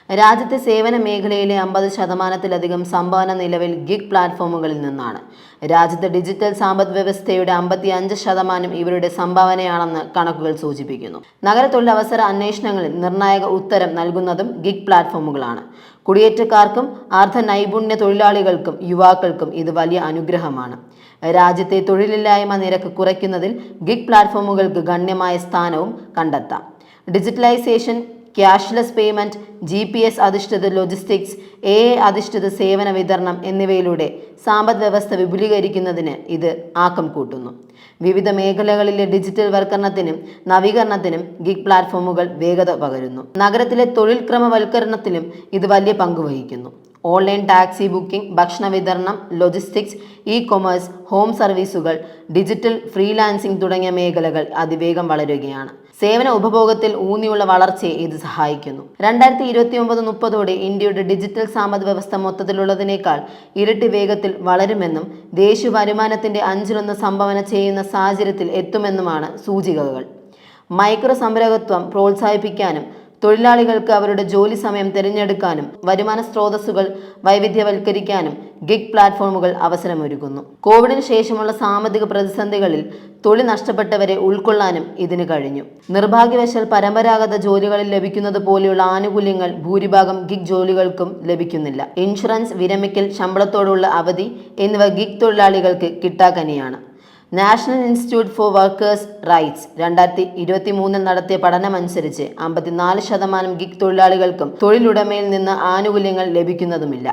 രാജ്യത്തെ സേവന മേഖലയിലെ 50%-ലധികം സംഭാവന നിലവിൽ ഗിഗ് പ്ലാറ്റ്ഫോമുകളിൽ നിന്നാണ്. രാജ്യത്തെ ഡിജിറ്റൽ സമ്പദ് വ്യവസ്ഥയുടെ 55% ഇവരുടെ സംഭാവനയാണെന്ന് കണക്കുകൾ സൂചിപ്പിക്കുന്നു. നഗര തൊഴിലവസര അന്വേഷണങ്ങളിൽ നിർണായക ഉത്തരം നൽകുന്നതും ഗിഗ് പ്ലാറ്റ്ഫോമുകളാണ്. കുടിയേറ്റക്കാർക്കും അർദ്ധ നൈപുണ്യ തൊഴിലാളികൾക്കും യുവാക്കൾക്കും ഇത് വലിയ അനുഗ്രഹമാണ്. രാജ്യത്തെ തൊഴിലില്ലായ്മ നിരക്ക് കുറയ്ക്കുന്നതിൽ ഗിഗ് പ്ലാറ്റ്ഫോമുകൾക്ക് ഗണ്യമായ സ്ഥാനവും കണ്ടെത്താം. ഡിജിറ്റലൈസേഷൻ, ക്യാഷ്ലെസ് പേയ്മെന്റ്, GPS അധിഷ്ഠിത ലോജിസ്റ്റിക്സ്, AI അധിഷ്ഠിത സേവന വിതരണം എന്നിവയിലൂടെ സമ്പദ് വ്യവസ്ഥ വിപുലീകരിക്കുന്നതിന് ഇത് ആക്കം കൂട്ടുന്നു. വിവിധ മേഖലകളിലെ ഡിജിറ്റൽ വൽക്കരണത്തിനും നവീകരണത്തിനും ഗിഗ് പ്ലാറ്റ്ഫോമുകൾ വേഗത പകരുന്നു. നഗരത്തിലെ തൊഴിൽ ക്രമവൽക്കരണത്തിലും ഇത് വലിയ പങ്കുവഹിക്കുന്നു. ഓൺലൈൻ ടാക്സി ബുക്കിംഗ്, ഭക്ഷണ വിതരണം, ലോജിസ്റ്റിക്സ്, കൊമേഴ്സ്, ഹോം സർവീസുകൾ, ഡിജിറ്റൽ ഫ്രീലാൻസിംഗ് തുടങ്ങിയ മേഖലകൾ അതിവേഗം വളരുകയാണ്. സേവന ഉപഭോഗത്തിൽ ഊന്നിയുള്ള വളർച്ചയെ ഇത് സഹായിക്കുന്നു. 2029-30 ഇന്ത്യയുടെ ഡിജിറ്റൽ സമ്പദ് വ്യവസ്ഥ മൊത്തത്തിലുള്ളതിനേക്കാൾ ഇരട്ടി വേഗത്തിൽ വളരുമെന്നും ദേശീയ വരുമാനത്തിന്റെ 1/5 സംഭാവന ചെയ്യുന്ന സാഹചര്യത്തിൽ എത്തുമെന്നുമാണ് സൂചികകൾ. മൈക്രോ സംരംഭകത്വം പ്രോത്സാഹിപ്പിക്കാനും തൊഴിലാളികൾക്ക് അവരുടെ ജോലി സമയം തിരഞ്ഞെടുക്കാനും വരുമാന സ്രോതസ്സുകൾ വൈവിധ്യവൽക്കരിക്കാനും ഗിഗ് പ്ലാറ്റ്ഫോമുകൾ അവസരമൊരുക്കുന്നു. കോവിഡിന് ശേഷമുള്ള സാമ്പത്തിക പ്രതിസന്ധികളിൽ തൊഴിൽ നഷ്ടപ്പെട്ടവരെ ഉൾക്കൊള്ളാനും ഇതിന് കഴിഞ്ഞു. നിർഭാഗ്യവശാൽ പരമ്പരാഗത ജോലികളിൽ ലഭിക്കുന്നത് പോലെയുള്ള ആനുകൂല്യങ്ങൾ ഭൂരിഭാഗം ഗിഗ് ജോലികൾക്കും ലഭിക്കുന്നില്ല. ഇൻഷുറൻസ്, വിരമിക്കൽ, ശമ്പളത്തോടുള്ള അവധി എന്നിവ ഗിഗ് തൊഴിലാളികൾക്ക് കിട്ടാക്കനിയാണ്. National institute for workers rights 2023 നടത്തിയ പഠനമനുസരിച്ച് 54% ഗിഗ് തൊഴിലാളികൾക്കും തൊഴിലുടമയിൽ നിന്ന് ആനുകൂല്യങ്ങൾ ലഭിക്കുന്നതുമില്ല.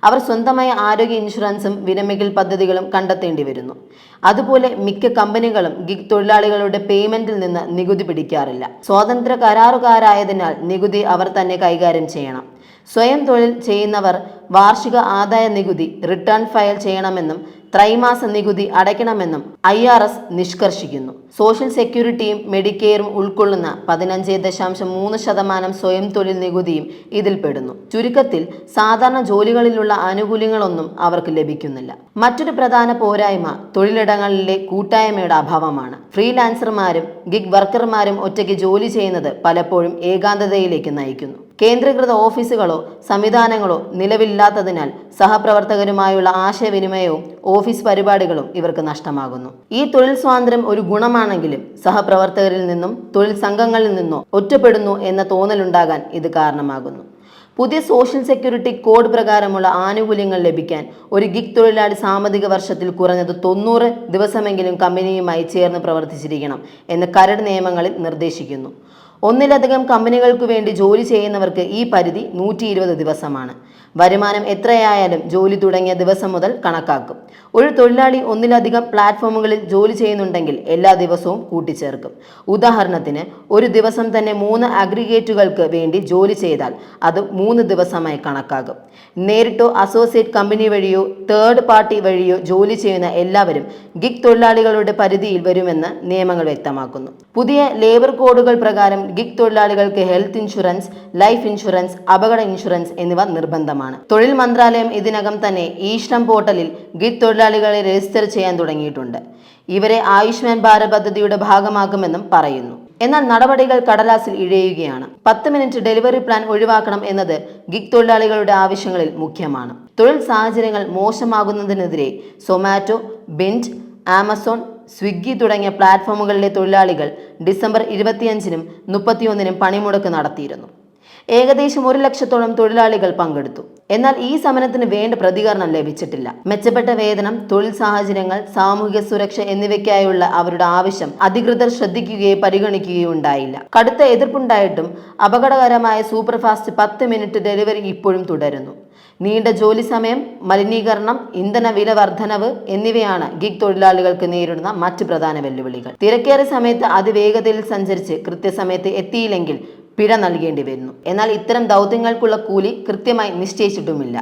അവർ സ്വന്തമായ ആരോഗ്യ ഇൻഷുറൻസും വിരമിക്കൽ പദ്ധതികളും കണ്ടെത്തേണ്ടി വരുന്നു. അതുപോലെ മിക്ക കമ്പനികളും ഗിഗ് തൊഴിലാളികളുടെ പേയ്മെന്റിൽ നിന്ന് നികുതി പിടിക്കാറില്ല. സ്വാതന്ത്ര്യ കരാറുകാരായതിനാൽ നികുതി അവർ തന്നെ കൈകാര്യം ചെയ്യണം. സ്വയം തൊഴിൽ ചെയ്യുന്നവർ വാർഷിക ആദായ നികുതി റിട്ടേൺ ഫയൽ ചെയ്യണമെന്നും ത്രൈമാസ നികുതി അടയ്ക്കണമെന്നും IRS നിഷ്കർഷിക്കുന്നു. സോഷ്യൽ സെക്യൂരിറ്റിയും മെഡിക്കെയറും ഉൾക്കൊള്ളുന്ന 15.3% സ്വയം തൊഴിൽ നികുതിയും ഇതിൽപ്പെടുന്നു. ചുരുക്കത്തിൽ സാധാരണ ജോലികളിലുള്ള ആനുകൂല്യങ്ങളൊന്നും അവർക്ക് ലഭിക്കുന്നില്ല. മറ്റൊരു പ്രധാന പോരായ്മ തൊഴിലിടങ്ങളിലെ കൂട്ടായ്മയുടെ അഭാവമാണ്. ഫ്രീലാൻസർമാരും ഗിഗ് വർക്കർമാരും ഒറ്റയ്ക്ക് ജോലി ചെയ്യുന്നത് പലപ്പോഴും ഏകാന്തതയിലേക്ക് നയിക്കുന്നു. കേന്ദ്രീകൃത ഓഫീസുകളോ സംവിധാനങ്ങളോ നിലവിലില്ലാത്തതിനാൽ സഹപ്രവർത്തകരുമായുള്ള ആശയവിനിമയവും ഓഫീസ് പരിപാടികളും ഇവർക്ക് നഷ്ടമാകുന്നു. ഈ തൊഴിൽ സ്വാതന്ത്ര്യം ഒരു ഗുണമാണെങ്കിലും സഹപ്രവർത്തകരിൽ നിന്നും തൊഴിൽ സംഘങ്ങളിൽ നിന്നോ ഒറ്റപ്പെടുന്നു എന്ന തോന്നലുണ്ടാകാൻ ഇത് കാരണമാകുന്നു. പുതിയ സോഷ്യൽ സെക്യൂരിറ്റി കോഡ് പ്രകാരമുള്ള ആനുകൂല്യങ്ങൾ ലഭിക്കാൻ ഒരു ഗിഗ് തൊഴിലാളി സാമ്പത്തിക വർഷത്തിൽ കുറഞ്ഞത് 90 ദിവസമെങ്കിലും കമ്പനിയുമായി ചേർന്ന് പ്രവർത്തിച്ചിരിക്കണം എന്ന് കരട് നിയമങ്ങളിൽ നിർദ്ദേശിക്കുന്നു. ഒന്നിലധികം കമ്പനികൾക്കു വേണ്ടി ജോലി ചെയ്യുന്നവർക്ക് ഈ പരിധി 120 ദിവസമാണ്. വരുമാനം എത്രയായാലും ജോലി തുടങ്ങിയ ദിവസം മുതൽ കണക്കാക്കും. ഒരു തൊഴിലാളി ഒന്നിലധികം പ്ലാറ്റ്ഫോമുകളിൽ ജോലി ചെയ്യുന്നുണ്ടെങ്കിൽ എല്ലാ ദിവസവും കൂട്ടിച്ചേർക്കും. ഉദാഹരണത്തിന്, ഒരു ദിവസം തന്നെ 3 അഗ്രിഗേറ്റുകൾക്ക് വേണ്ടി ജോലി ചെയ്താൽ അത് 3 ദിവസമായി കണക്കാക്കും. നേരിട്ടോ അസോസിയേറ്റ് കമ്പനി വഴിയോ തേർഡ് പാർട്ടി വഴിയോ ജോലി ചെയ്യുന്ന എല്ലാവരും ഗിഗ് തൊഴിലാളികളുടെ പരിധിയിൽ വരുമെന്ന് നിയമങ്ങൾ വ്യക്തമാക്കുന്നു. പുതിയ ലേബർ കോഡുകൾ പ്രകാരം ഗിഗ് തൊഴിലാളികൾക്ക് ഹെൽത്ത് ഇൻഷുറൻസ്, ലൈഫ് ഇൻഷുറൻസ്, അപകട ഇൻഷുറൻസ് എന്നിവ നിർബന്ധമാണ്. തൊഴിൽ മന്ത്രാലയം ഇതിനകം തന്നെ ഇ-ശ്രം പോർട്ടലിൽ ഗിഗ് തൊഴിലാളികളെ രജിസ്റ്റർ ചെയ്യാൻ തുടങ്ങിയിട്ടുണ്ട്. ഇവരെ ആയുഷ്മാൻ ഭാരത് പദ്ധതിയുടെ ഭാഗമാക്കുമെന്നും പറയുന്നു. എന്നാൽ നടപടികൾ കടലാസിൽ ഇഴയുകയാണ്. 10 മിനിറ്റ് ഡെലിവറി പ്ലാൻ ഒഴിവാക്കണം എന്നത് ഗിഗ് തൊഴിലാളികളുടെ ആവശ്യങ്ങളിൽ മുഖ്യമാണ്. തൊഴിൽ സാഹചര്യങ്ങൾ മോശമാകുന്നതിനെതിരെ സൊമാറ്റോ, ബിൻഡ്, ആമസോൺ, സ്വിഗ്ഗി തുടങ്ങിയ പ്ലാറ്റ്ഫോമുകളിലെ തൊഴിലാളികൾ ഡിസംബർ 25-നും 31-നും പണിമുടക്ക് നടത്തിയിരുന്നു. ഏകദേശം 1 ലക്ഷത്തോളം തൊഴിലാളികൾ പങ്കെടുത്തു. എന്നാൽ ഈ സമരത്തിന് വേണ്ട പ്രതികരണം ലഭിച്ചിട്ടില്ല. മെച്ചപ്പെട്ട വേതനം, തൊഴിൽ സാഹചര്യങ്ങൾ, സാമൂഹിക സുരക്ഷ എന്നിവയ്ക്കായുള്ള അവരുടെ ആവശ്യം അധികൃതർ ശ്രദ്ധിക്കുകയോ പരിഗണിക്കുകയോ ഉണ്ടായില്ല. കടുത്ത എതിർപ്പുണ്ടായിട്ടും അപകടകരമായ സൂപ്പർഫാസ്റ്റ് 10 മിനിറ്റ് ഡെലിവറി ഇപ്പോഴും തുടരുന്നു. നീണ്ട ജോലി സമയം, മലിനീകരണം, ഇന്ധന വില വർധനവ് എന്നിവയാണ് ഗിഗ് തൊഴിലാളികൾക്ക് നേരിടുന്ന മറ്റ് പ്രധാന വെല്ലുവിളികൾ. തിരക്കേറിയ സമയത്ത് അതിവേഗതയിൽ സഞ്ചരിച്ച് കൃത്യസമയത്ത് എത്തിയില്ലെങ്കിൽ പിഴ നൽകേണ്ടി വരുന്നു. എന്നാൽ ഇത്തരം ദൗത്യങ്ങൾക്കുള്ള കൂലി കൃത്യമായി നിശ്ചയിച്ചിട്ടുമില്ല.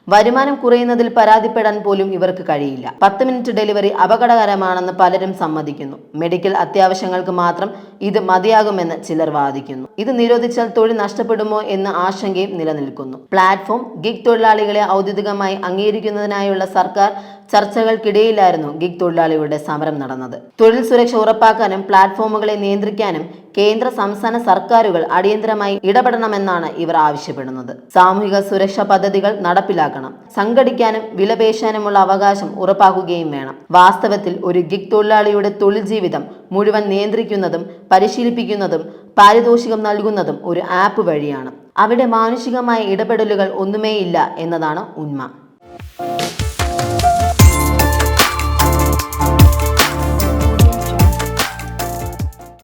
വരുമാനം കുറയുന്നതിൽ പരാതിപ്പെടാൻ പോലും ഇവർക്ക് കഴിയില്ല. 10 മിനിറ്റ് ഡെലിവറി അപകടകരമാണെന്ന് പലരും സമ്മതിക്കുന്നു. മെഡിക്കൽ അത്യാവശ്യങ്ങൾക്ക് മാത്രം ഇത് മതിയാകുമെന്ന് ചിലർ വാദിക്കുന്നു. ഇത് നിരോധിച്ചാൽ തൊഴിൽ നഷ്ടപ്പെടുമോ എന്ന ആശങ്കയും നിലനിൽക്കുന്നു. പ്ലാറ്റ്ഫോം ഗിഗ് തൊഴിലാളികളെ ഔദ്യോഗികമായി അംഗീകരിക്കുന്നതിനായുള്ള സർക്കാർ ചർച്ചകൾക്കിടയിലായിരുന്നു ഗിഗ് തൊഴിലാളികളുടെ സമരം നടന്നത്. തൊഴിൽ സുരക്ഷ ഉറപ്പാക്കാനും പ്ലാറ്റ്ഫോമുകളെ നിയന്ത്രിക്കാനും കേന്ദ്ര സംസ്ഥാന സർക്കാരുകൾ അടിയന്തരമായി ഇടപെടണമെന്നാണ് ഇവർ ആവശ്യപ്പെടുന്നത്. സാമൂഹിക സുരക്ഷാ പദ്ധതികൾ നടപ്പിലാക്കണം. സംഘടിക്കാനും വിലപേശാനുമുള്ള അവകാശം ഉറപ്പാക്കുകയും വേണം. വാസ്തവത്തിൽ ഒരു ഗിഗ് തൊഴിലാളിയുടെ തൊഴിൽ ജീവിതം മുഴുവൻ നിയന്ത്രിക്കുന്നതും പരിശീലിപ്പിക്കുന്നതും പാരിതോഷികം നൽകുന്നതും ഒരു ആപ്പ് വഴിയാണ്. അവിടെ മാനുഷികമായ ഇടപെടലുകൾ ഒന്നുമേയില്ല എന്നതാണ് ഉണ്മ.